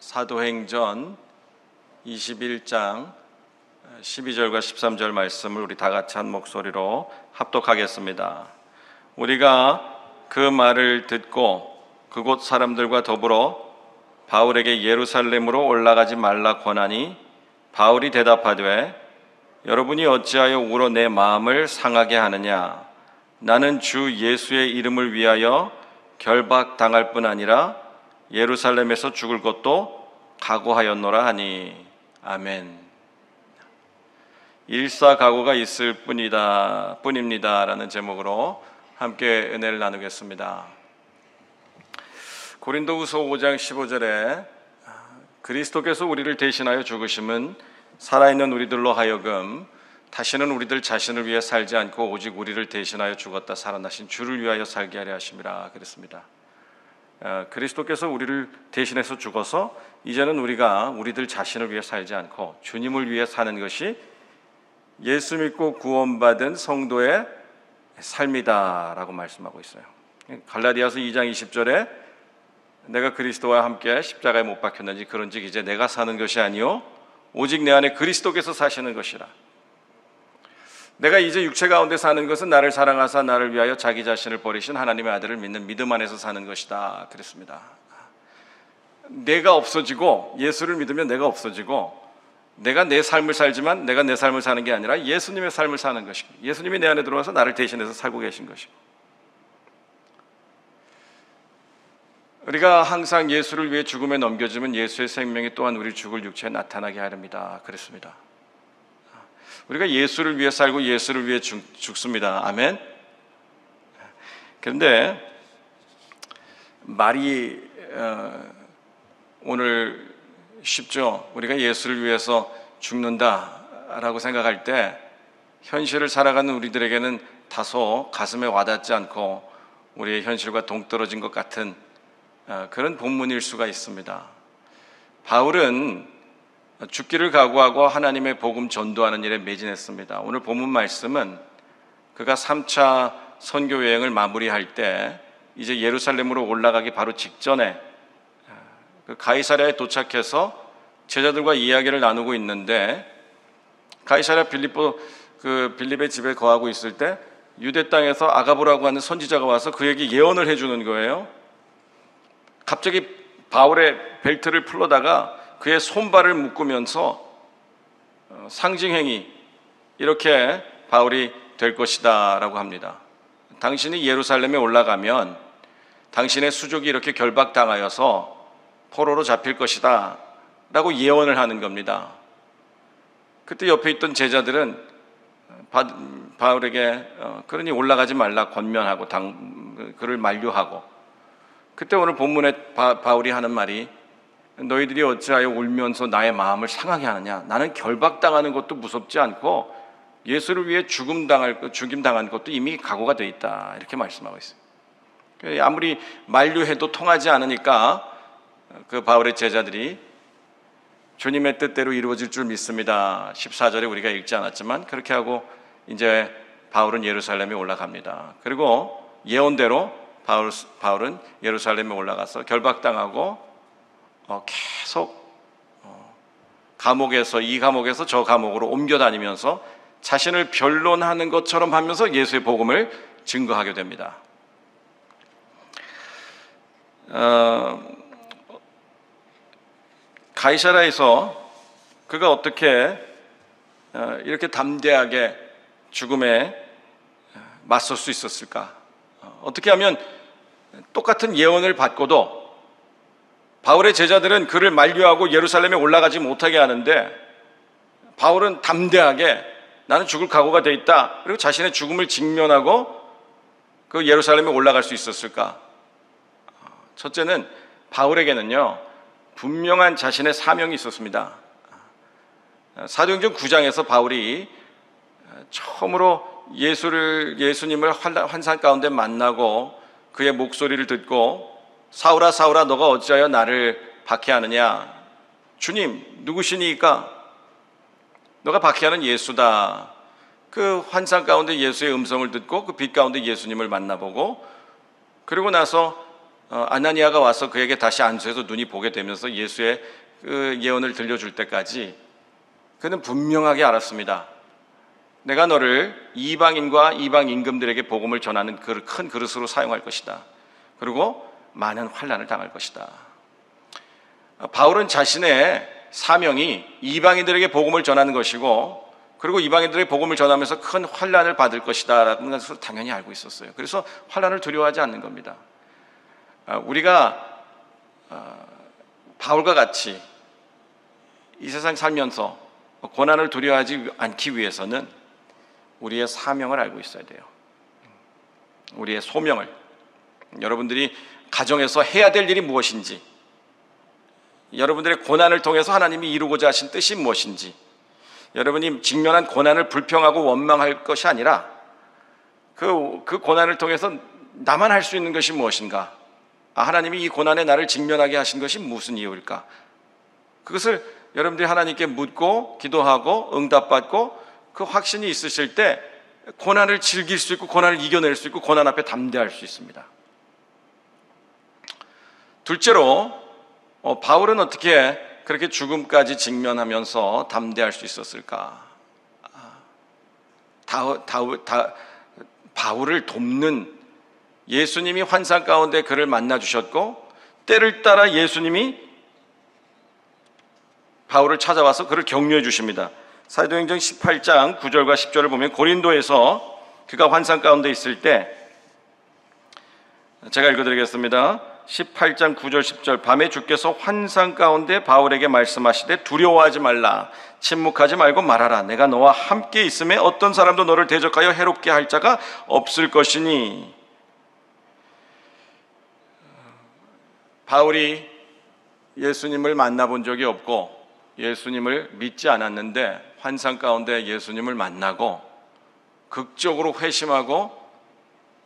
사도행전 21장 12절과 13절 말씀을 우리 다 같이 한 목소리로 합독하겠습니다. 우리가 그 말을 듣고 그곳 사람들과 더불어 바울에게 예루살렘으로 올라가지 말라 권하니 바울이 대답하되 여러분이 어찌하여 울어 내 마음을 상하게 하느냐? 나는 주 예수의 이름을 위하여 결박당할 뿐 아니라 예루살렘에서 죽을 것도 각오하였노라 하니. 아멘. 일사각오가 있을 뿐입니다 라는 제목으로 함께 은혜를 나누겠습니다. 고린도후서 5장 15절에 그리스도께서 우리를 대신하여 죽으심은 살아있는 우리들로 하여금 다시는 우리들 자신을 위해 살지 않고 오직 우리를 대신하여 죽었다 살아나신 주를 위하여 살게 하려 하심이라 그랬습니다. 그리스도께서 우리를 대신해서 죽어서 이제는 우리가 우리들 자신을 위해 살지 않고 주님을 위해 사는 것이 예수 믿고 구원받은 성도의 삶이다 라고 말씀하고 있어요. 갈라디아서 2장 20절에 내가 그리스도와 함께 십자가에 못 박혔는지 그런즉 이제 내가 사는 것이 아니요 오직 내 안에 그리스도께서 사시는 것이라. 내가 이제 육체 가운데 사는 것은 나를 사랑하사 나를 위하여 자기 자신을 버리신 하나님의 아들을 믿는 믿음 안에서 사는 것이다 그랬습니다. 내가 없어지고 예수를 믿으면 내가 없어지고 내가 내 삶을 살지만 내가 내 삶을 사는 게 아니라 예수님의 삶을 사는 것이고 예수님이 내 안에 들어와서 나를 대신해서 살고 계신 것이고 우리가 항상 예수를 위해 죽음에 넘겨지면 예수의 생명이 또한 우리 죽을 육체에 나타나게 하렵니다 그랬습니다. 우리가 예수를 위해 살고 예수를 위해 죽습니다. 아멘. 그런데 말이 오늘 쉽죠. 우리가 예수를 위해서 죽는다라고 생각할 때 현실을 살아가는 우리들에게는 다소 가슴에 와닿지 않고 우리의 현실과 동떨어진 것 같은 그런 본문일 수가 있습니다. 바울은 죽기를 각오하고 하나님의 복음 전도하는 일에 매진했습니다. 오늘 본문 말씀은 그가 3차 선교 여행을 마무리할 때 이제 예루살렘으로 올라가기 바로 직전에 그 가이사랴에 도착해서 제자들과 이야기를 나누고 있는데 가이사랴 빌립의 집에 거하고 있을 때 유대 땅에서 아가보라고 하는 선지자가 와서 그에게 예언을 해주는 거예요. 갑자기 바울의 벨트를 풀러다가 그의 손발을 묶으면서 상징행위 이렇게 바울이 될 것이다 라고 합니다. 당신이 예루살렘에 올라가면 당신의 수족이 이렇게 결박당하여서 포로로 잡힐 것이다 라고 예언을 하는 겁니다. 그때 옆에 있던 제자들은 바울에게 그러니 올라가지 말라 권면하고 그를 만류하고 그때 오늘 본문에 바울이 하는 말이 너희들이 어찌하여 울면서 나의 마음을 상하게 하느냐? 나는 결박당하는 것도 무섭지 않고 예수를 위해 죽임 당한 것도 이미 각오가 돼 있다 이렇게 말씀하고 있어요. 아무리 만류해도 통하지 않으니까 그 바울의 제자들이 주님의 뜻대로 이루어질 줄 믿습니다 14절에 우리가 읽지 않았지만 그렇게 하고 이제 바울은 예루살렘에 올라갑니다. 그리고 예언대로 바울은 예루살렘에 올라가서 결박당하고 계속 감옥에서 이 감옥에서 저 감옥으로 옮겨 다니면서 자신을 변론하는 것처럼 하면서 예수의 복음을 증거하게 됩니다. 가이사랴에서 그가 어떻게 이렇게 담대하게 죽음에 맞설 수 있었을까? 어떻게 하면 똑같은 예언을 받고도 바울의 제자들은 그를 만류하고 예루살렘에 올라가지 못하게 하는데 바울은 담대하게 나는 죽을 각오가 돼 있다. 그리고 자신의 죽음을 직면하고 그 예루살렘에 올라갈 수 있었을까? 첫째는 바울에게는요 분명한 자신의 사명이 있었습니다. 사도행전 9장에서 바울이 처음으로 예수님을 환상 가운데 만나고 그의 목소리를 듣고 사울아 사울아 너가 어찌하여 나를 박해하느냐? 주님 누구시니까? 너가 박해하는 예수다. 그 환상 가운데 예수의 음성을 듣고 그 빛 가운데 예수님을 만나보고 그리고 나서 아나니아가 와서 그에게 다시 안수해서 눈이 보게 되면서 예수의 그 예언을 들려줄 때까지 그는 분명하게 알았습니다. 내가 너를 이방인과 이방 임금들에게 복음을 전하는 그 큰 그릇으로 사용할 것이다. 그리고 많은 환난을 당할 것이다. 바울은 자신의 사명이 이방인들에게 복음을 전하는 것이고, 그리고 이방인들에게 복음을 전하면서 큰 환난을 받을 것이다 라는 것을 당연히 알고 있었어요. 그래서 환난을 두려워하지 않는 겁니다. 우리가 바울과 같이 이 세상 살면서 고난을 두려워하지 않기 위해서는 우리의 사명을 알고 있어야 돼요. 우리의 소명을, 여러분들이 가정에서 해야 될 일이 무엇인지, 여러분들의 고난을 통해서 하나님이 이루고자 하신 뜻이 무엇인지, 여러분이 직면한 고난을 불평하고 원망할 것이 아니라 그 고난을 통해서 나만 할 수 있는 것이 무엇인가, 하나님이 이 고난에 나를 직면하게 하신 것이 무슨 이유일까, 그것을 여러분들이 하나님께 묻고 기도하고 응답받고 그 확신이 있으실 때 고난을 즐길 수 있고 고난을 이겨낼 수 있고 고난 앞에 담대할 수 있습니다. 둘째로 바울은 어떻게 그렇게 죽음까지 직면하면서 담대할 수 있었을까? 바울을 돕는 예수님이 환상 가운데 그를 만나 주셨고, 때를 따라 예수님이 바울을 찾아와서 그를 격려해 주십니다. 사도행전 18장 9절과 10절을 보면 고린도에서 그가 환상 가운데 있을 때, 제가 읽어드리겠습니다. 18장 9절 10절. 밤에 주께서 환상 가운데 바울에게 말씀하시되 두려워하지 말라, 침묵하지 말고 말하라. 내가 너와 함께 있음에 어떤 사람도 너를 대적하여 해롭게 할 자가 없을 것이니. 바울이 예수님을 만나본 적이 없고 예수님을 믿지 않았는데 환상 가운데 예수님을 만나고 극적으로 회심하고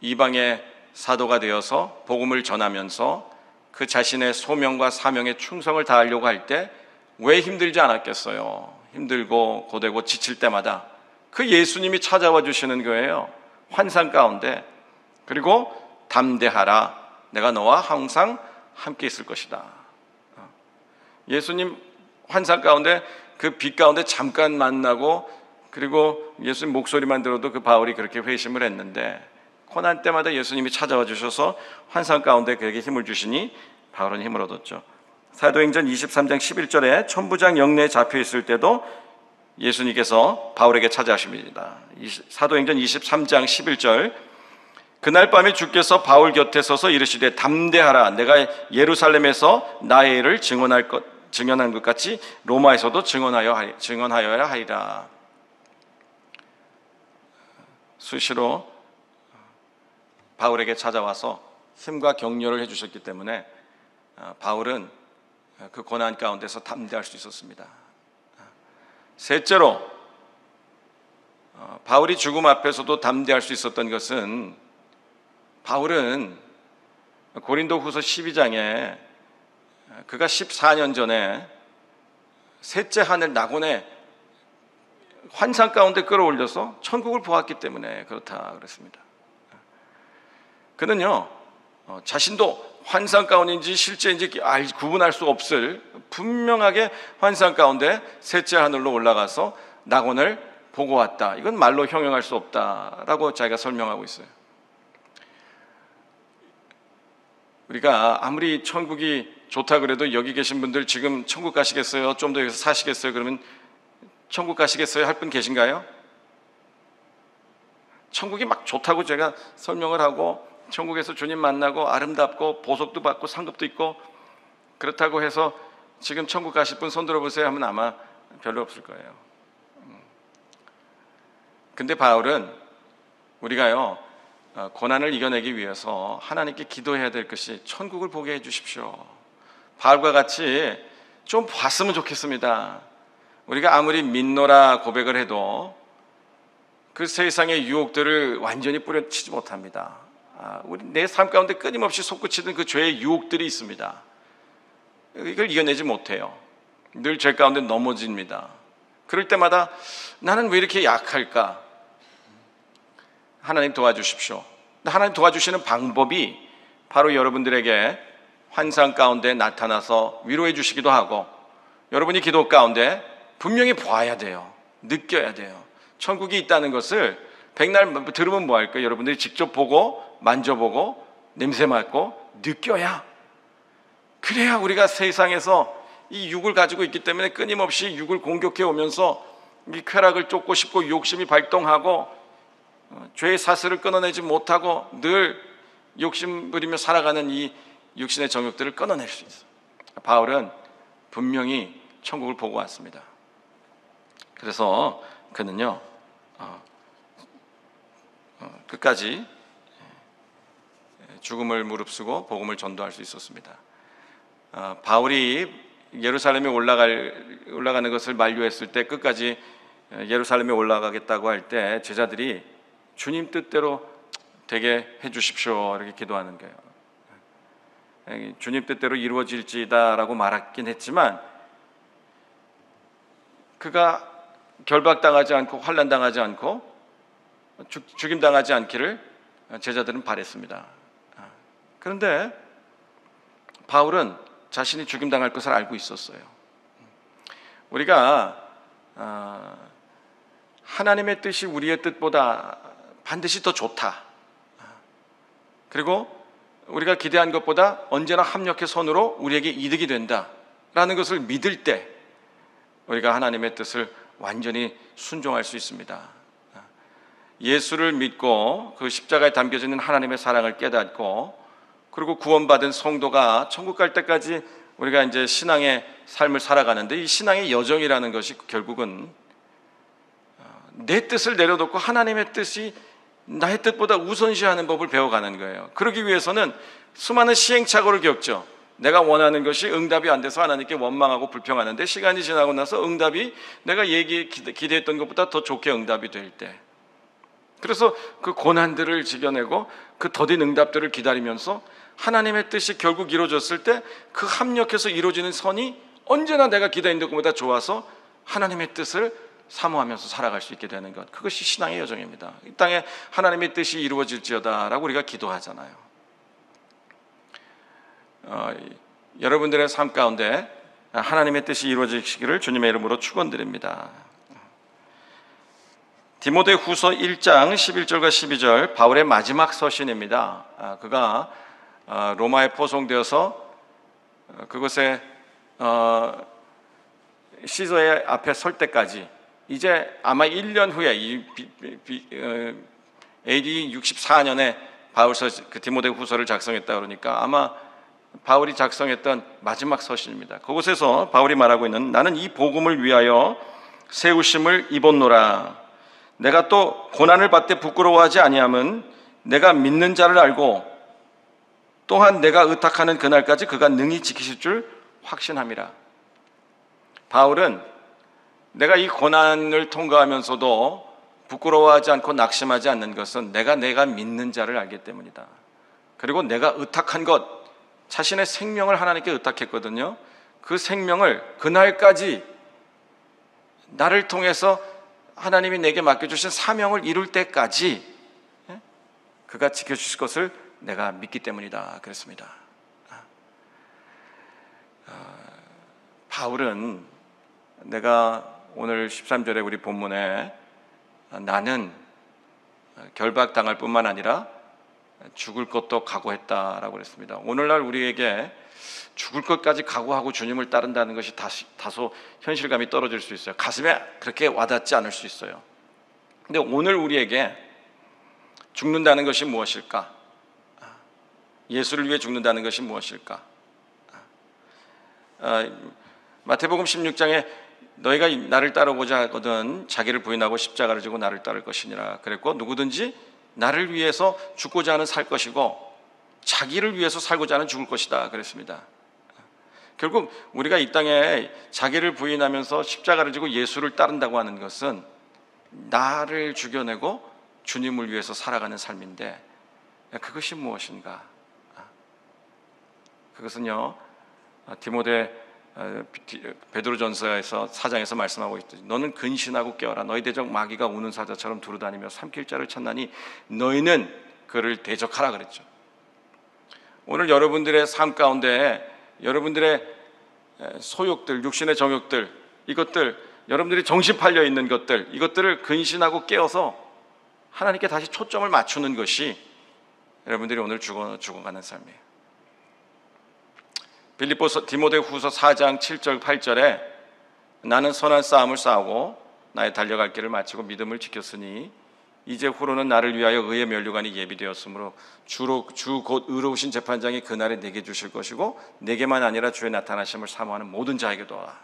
이방의 사도가 되어서 복음을 전하면서 그 자신의 소명과 사명에 충성을 다하려고 할 때 왜 힘들지 않았겠어요? 힘들고 고되고 지칠 때마다 그 예수님이 찾아와 주시는 거예요. 환상 가운데. 그리고 담대하라, 내가 너와 항상 함께 있을 것이다. 예수님 환상 가운데 그 빛 가운데 잠깐 만나고, 그리고 예수님 목소리만 들어도 그 바울이 그렇게 회심을 했는데 고난 때마다 예수님이 찾아와 주셔서 환상 가운데 그에게 힘을 주시니 바울은 힘을 얻었죠. 사도행전 23장 11절에 천부장 영내에 잡혀 있을 때도 예수님께서 바울에게 찾아오십니다. 사도행전 23장 11절. 그날 밤에 주께서 바울 곁에 서서 이르시되 담대하라, 내가 예루살렘에서 나의 일을 증언한 것 같이 로마에서도 증언하여야 하리라. 수시로 바울에게 찾아와서 힘과 격려를 해주셨기 때문에 바울은 그 고난 가운데서 담대할 수 있었습니다. 셋째로, 바울이 죽음 앞에서도 담대할 수 있었던 것은, 바울은 고린도후서 12장에 그가 14년 전에 셋째 하늘 낙원에 환상 가운데 끌어올려서 천국을 보았기 때문에 그렇다 그랬습니다. 그는요, 자신도 환상 가운데인지 실제인지 구분할 수 없을, 분명하게 환상 가운데 셋째 하늘로 올라가서 낙원을 보고 왔다. 이건 말로 형용할 수 없다라고 자기가 설명하고 있어요. 우리가 아무리 천국이 좋다 그래도 여기 계신 분들 지금 천국 가시겠어요? 좀 더 여기서 사시겠어요? 그러면 천국 가시겠어요? 할 분 계신가요? 천국이 막 좋다고 제가 설명을 하고 천국에서 주님 만나고 아름답고 보석도 받고 상급도 있고 그렇다고 해서 지금 천국 가실 분 손 들어보세요 하면 아마 별로 없을 거예요. 근데 바울은 우리가요, 고난을 이겨내기 위해서 하나님께 기도해야 될 것이 천국을 보게 해주십시오. 바울과 같이 좀 봤으면 좋겠습니다. 우리가 아무리 믿노라 고백을 해도 그 세상의 유혹들을 완전히 뿌려치지 못합니다. 우리 내 삶 가운데 끊임없이 솟구치는 그 죄의 유혹들이 있습니다. 이걸 이겨내지 못해요. 늘 죄 가운데 넘어집니다. 그럴 때마다 나는 왜 이렇게 약할까? 하나님 도와주십시오. 하나님 도와주시는 방법이 바로 여러분들에게 환상 가운데 나타나서 위로해 주시기도 하고, 여러분이 기도 가운데 분명히 보아야 돼요. 느껴야 돼요. 천국이 있다는 것을 백날 들으면 뭐 할까요? 여러분들이 직접 보고 만져보고 냄새 맡고 느껴야, 그래야 우리가 세상에서 이 육을 가지고 있기 때문에 끊임없이 육을 공격해 오면서 이 쾌락을 쫓고 싶고 욕심이 발동하고 죄의 사슬을 끊어내지 못하고 늘 욕심 부리며 살아가는 이 육신의 정욕들을 끊어낼 수 있어요. 바울은 분명히 천국을 보고 왔습니다. 그래서 그는요 끝까지 죽음을 무릅쓰고 복음을 전도할 수 있었습니다. 바울이 예루살렘에 올라가는 것을 만류했을 때, 끝까지 예루살렘에 올라가겠다고 할 때 제자들이 주님 뜻대로 되게 해주십시오 이렇게 기도하는 거예요. 주님 뜻대로 이루어질지다라고 말하긴 했지만 그가 결박당하지 않고 환난당하지 않고 죽임당하지 않기를 제자들은 바랬습니다. 그런데 바울은 자신이 죽임당할 것을 알고 있었어요. 우리가 하나님의 뜻이 우리의 뜻보다 반드시 더 좋다, 그리고 우리가 기대한 것보다 언제나 합력의 선으로 우리에게 이득이 된다라는 것을 믿을 때 우리가 하나님의 뜻을 완전히 순종할 수 있습니다. 예수를 믿고 그 십자가에 담겨져 있는 하나님의 사랑을 깨닫고, 그리고 구원받은 성도가 천국 갈 때까지 우리가 이제 신앙의 삶을 살아가는데, 이 신앙의 여정이라는 것이 결국은 내 뜻을 내려놓고 하나님의 뜻이 나의 뜻보다 우선시하는 법을 배워가는 거예요. 그러기 위해서는 수많은 시행착오를 겪죠. 내가 원하는 것이 응답이 안 돼서 하나님께 원망하고 불평하는데, 시간이 지나고 나서 응답이 내가 기대했던 것보다 더 좋게 응답이 될 때, 그래서 그 고난들을 지겨내고 그 더딘 응답들을 기다리면서 하나님의 뜻이 결국 이루어졌을 때 그 합력해서 이루어지는 선이 언제나 내가 기다린 것보다 좋아서 하나님의 뜻을 사모하면서 살아갈 수 있게 되는 것, 그것이 신앙의 여정입니다. 이 땅에 하나님의 뜻이 이루어질지어다 라고 우리가 기도하잖아요. 여러분들의 삶 가운데 하나님의 뜻이 이루어지시기를 주님의 이름으로 축원드립니다. 디모데 후서 1장 11절과 12절, 바울의 마지막 서신입니다. 그가 로마에 포송되어서 그곳에 시저의 앞에 설 때까지 이제 아마 1년 후에 AD 64년에 바울서 그 디모데 후서를 작성했다 그러니까 아마 바울이 작성했던 마지막 서신입니다. 그곳에서 바울이 말하고 있는, 나는 이 복음을 위하여 세우심을 입었노라. 내가 또 고난을 받되 부끄러워하지 아니함은 내가 믿는 자를 알고 또한 내가 의탁하는 그날까지 그가 능히 지키실 줄 확신함이라. 바울은 내가 이 고난을 통과하면서도 부끄러워하지 않고 낙심하지 않는 것은 내가 믿는 자를 알기 때문이다. 그리고 내가 의탁한 것, 자신의 생명을 하나님께 의탁했거든요. 그 생명을 그날까지 나를 통해서 하나님이 내게 맡겨주신 사명을 이룰 때까지 그가 지켜주실 것을 내가 믿기 때문이다 그랬습니다. 바울은 내가 오늘 13절에 우리 본문에 나는 결박당할 뿐만 아니라 죽을 것도 각오했다라고 그랬습니다. 오늘날 우리에게 죽을 것까지 각오하고 주님을 따른다는 것이 다소 현실감이 떨어질 수 있어요. 가슴에 그렇게 와닿지 않을 수 있어요. 근데 오늘 우리에게 죽는다는 것이 무엇일까? 예수를 위해 죽는다는 것이 무엇일까? 마태복음 16장에 너희가 나를 따르고자 하거든 자기를 부인하고 십자가를 지고 나를 따를 것이니라 그랬고, 누구든지 나를 위해서 죽고자 하는 살 것이고 자기를 위해서 살고자 하는 죽을 것이다 그랬습니다. 결국 우리가 이 땅에 자기를 부인하면서 십자가를 지고 예수를 따른다고 하는 것은 나를 죽여내고 주님을 위해서 살아가는 삶인데, 그것이 무엇인가? 그것은요, 베드로전서에서 4장에서 말씀하고 있듯이 너는 근신하고 깨어라. 너희 대적 마귀가 우는 사자처럼 두루다니며 삼킬 자를 찾나니 너희는 그를 대적하라 그랬죠. 오늘 여러분들의 삶 가운데 여러분들의 소욕들, 육신의 정욕들, 이것들, 여러분들이 정신 팔려 있는 것들, 이것들을 근신하고 깨어서 하나님께 다시 초점을 맞추는 것이 여러분들이 오늘 죽어가는 삶이에요. 디모데후서 4장 7절 8절에 나는 선한 싸움을 싸우고 나의 달려갈 길을 마치고 믿음을 지켰으니 이제 후로는 나를 위하여 의의 면류관이 예비되었으므로 주 곧 의로우신 재판장이 그날에 내게 주실 것이고 내게만 아니라 주의 나타나심을 사모하는 모든 자에게도 하라.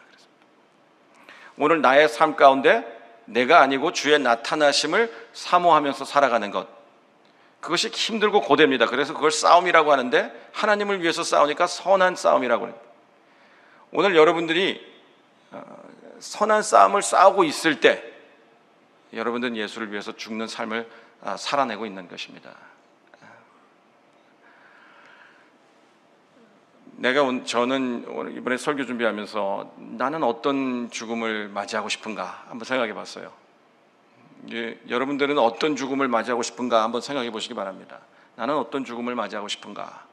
오늘 나의 삶 가운데 내가 아니고 주의 나타나심을 사모하면서 살아가는 것, 그것이 힘들고 고됩니다. 그래서 그걸 싸움이라고 하는데 하나님을 위해서 싸우니까 선한 싸움이라고 합니다. 오늘 여러분들이 선한 싸움을 싸우고 있을 때 여러분들은 예수를 위해서 죽는 삶을 살아내고 있는 것입니다. 저는 이번에 설교 준비하면서 나는 어떤 죽음을 맞이하고 싶은가 한번 생각해 봤어요. 여러분들은 어떤 죽음을 맞이하고 싶은가 한번 생각해 보시기 바랍니다. 나는 어떤 죽음을 맞이하고 싶은가?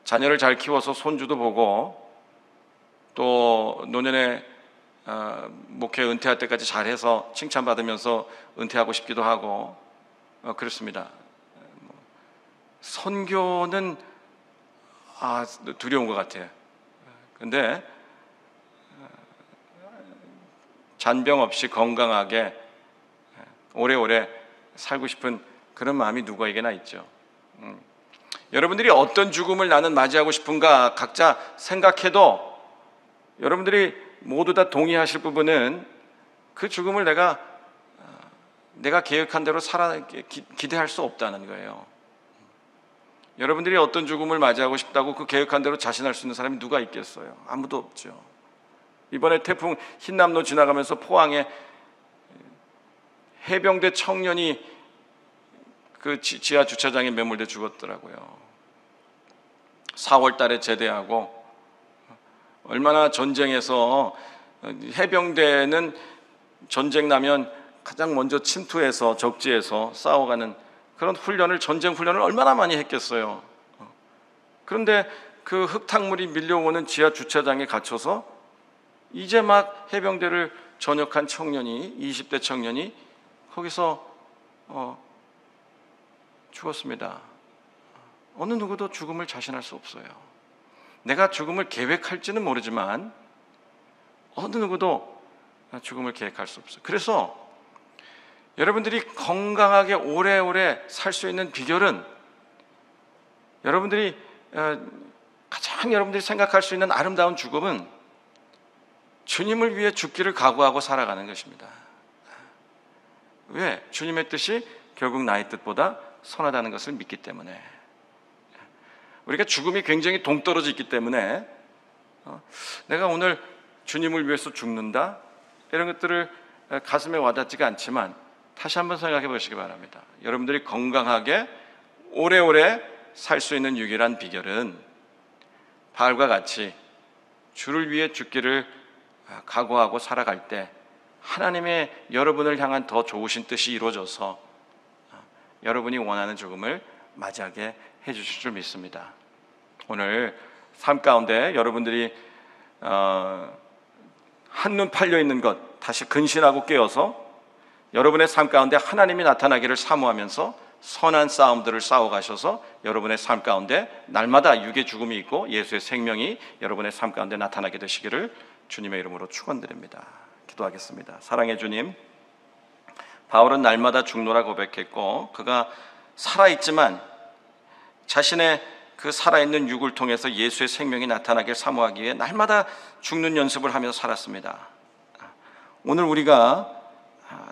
자녀를 잘 키워서 손주도 보고 또 노년에 목회 은퇴할 때까지 잘해서 칭찬받으면서 은퇴하고 싶기도 하고 그렇습니다. 선교는 두려운 것 같아요. 근데 잔병 없이 건강하게 오래오래 살고 싶은 그런 마음이 누구에게나 있죠. 여러분들이 어떤 죽음을 나는 맞이하고 싶은가 각자 생각해도 여러분들이 모두 다 동의하실 부분은 그 죽음을 내가 계획한 대로 기대할 수 없다는 거예요. 여러분들이 어떤 죽음을 맞이하고 싶다고 그 계획한 대로 자신할 수 있는 사람이 누가 있겠어요? 아무도 없죠. 이번에 태풍 흰남노 지나가면서 포항에 해병대 청년이 그 지하 주차장에 매몰돼 죽었더라고요. 4월 달에 제대하고 얼마나 전쟁에서 해병대는 전쟁 나면 가장 먼저 침투해서 적지에서 싸워가는 그런 전쟁 훈련을 얼마나 많이 했겠어요. 그런데 그 흙탕물이 밀려오는 지하 주차장에 갇혀서 이제 막 해병대를 전역한 20대 청년이 거기서 죽었습니다. 어느 누구도 죽음을 자신할 수 없어요. 내가 죽음을 계획할지는 모르지만 어느 누구도 죽음을 계획할 수 없어요. 그래서 여러분들이 건강하게 오래오래 살 수 있는 비결은 여러분들이 가장 여러분들이 생각할 수 있는 아름다운 죽음은 주님을 위해 죽기를 각오하고 살아가는 것입니다. 왜? 주님의 뜻이 결국 나의 뜻보다 선하다는 것을 믿기 때문에. 우리가 죽음이 굉장히 동떨어져 있기 때문에 내가 오늘 주님을 위해서 죽는다 이런 것들을 가슴에 와닿지가 않지만 다시 한번 생각해 보시기 바랍니다. 여러분들이 건강하게 오래오래 살 수 있는 유일한 비결은 바울과 같이 주를 위해 죽기를 각오하고 살아갈 때 하나님의 여러분을 향한 더 좋으신 뜻이 이루어져서 여러분이 원하는 죽음을 맞이하게 해주실 줄 믿습니다. 오늘 삶 가운데 여러분들이 한눈 팔려 있는 것 다시 근신하고 깨어서 여러분의 삶 가운데 하나님이 나타나기를 사모하면서 선한 싸움들을 싸워가셔서 여러분의 삶 가운데 날마다 육의 죽음이 있고 예수의 생명이 여러분의 삶 가운데 나타나게 되시기를 주님의 이름으로 축원드립니다. 기도하겠습니다. 사랑의 주님, 바울은 날마다 죽노라 고백했고 그가 살아있지만 자신의 그 살아있는 육을 통해서 예수의 생명이 나타나길 사모하기 위해 날마다 죽는 연습을 하며 살았습니다. 오늘 우리가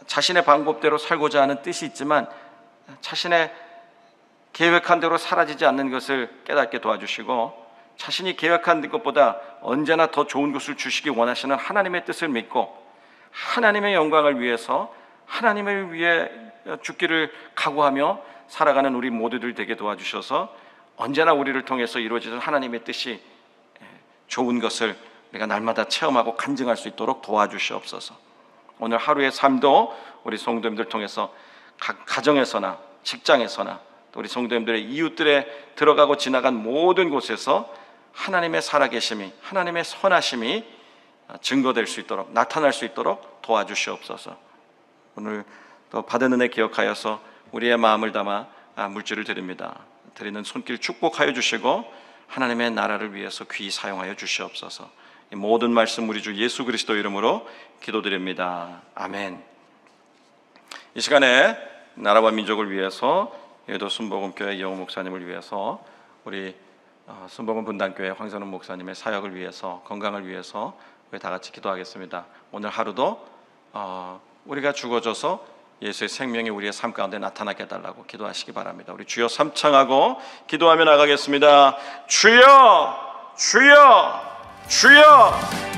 자신의 방법대로 살고자 하는 뜻이 있지만 자신의 계획한 대로 사라지지 않는 것을 깨닫게 도와주시고 자신이 계획한 것보다 언제나 더 좋은 것을 주시기 원하시는 하나님의 뜻을 믿고 하나님의 영광을 위해서 하나님을 위해 죽기를 각오하며 살아가는 우리 모두들 되게 도와주셔서 언제나 우리를 통해서 이루어지는 하나님의 뜻이 좋은 것을 우리가 날마다 체험하고 간증할 수 있도록 도와주시옵소서. 오늘 하루의 삶도 우리 성도님들 통해서 각 가정에서나 직장에서나 또 우리 성도님들의 이웃들에 들어가고 지나간 모든 곳에서 하나님의 살아계심이, 하나님의 선하심이 증거될 수 있도록, 나타날 수 있도록 도와주시옵소서. 오늘 또 받은 은혜 기억하여서 우리의 마음을 담아 물질을 드립니다. 드리는 손길 축복하여 주시고 하나님의 나라를 위해서 귀히 사용하여 주시옵소서. 이 모든 말씀 우리 주 예수 그리스도 이름으로 기도드립니다. 아멘. 이 시간에 나라와 민족을 위해서, 여의도 순복음교회 이영호 목사님을 위해서, 우리 순복음 분당교회 황선훈 목사님의 사역을 위해서, 건강을 위해서 우리 다 같이 기도하겠습니다. 오늘 하루도 우리가 죽어져서 예수의 생명이 우리의 삶 가운데 나타나게 해달라고 기도하시기 바랍니다. 우리 주여 삼창하고 기도하며 나가겠습니다. 주여, 주여, 주여.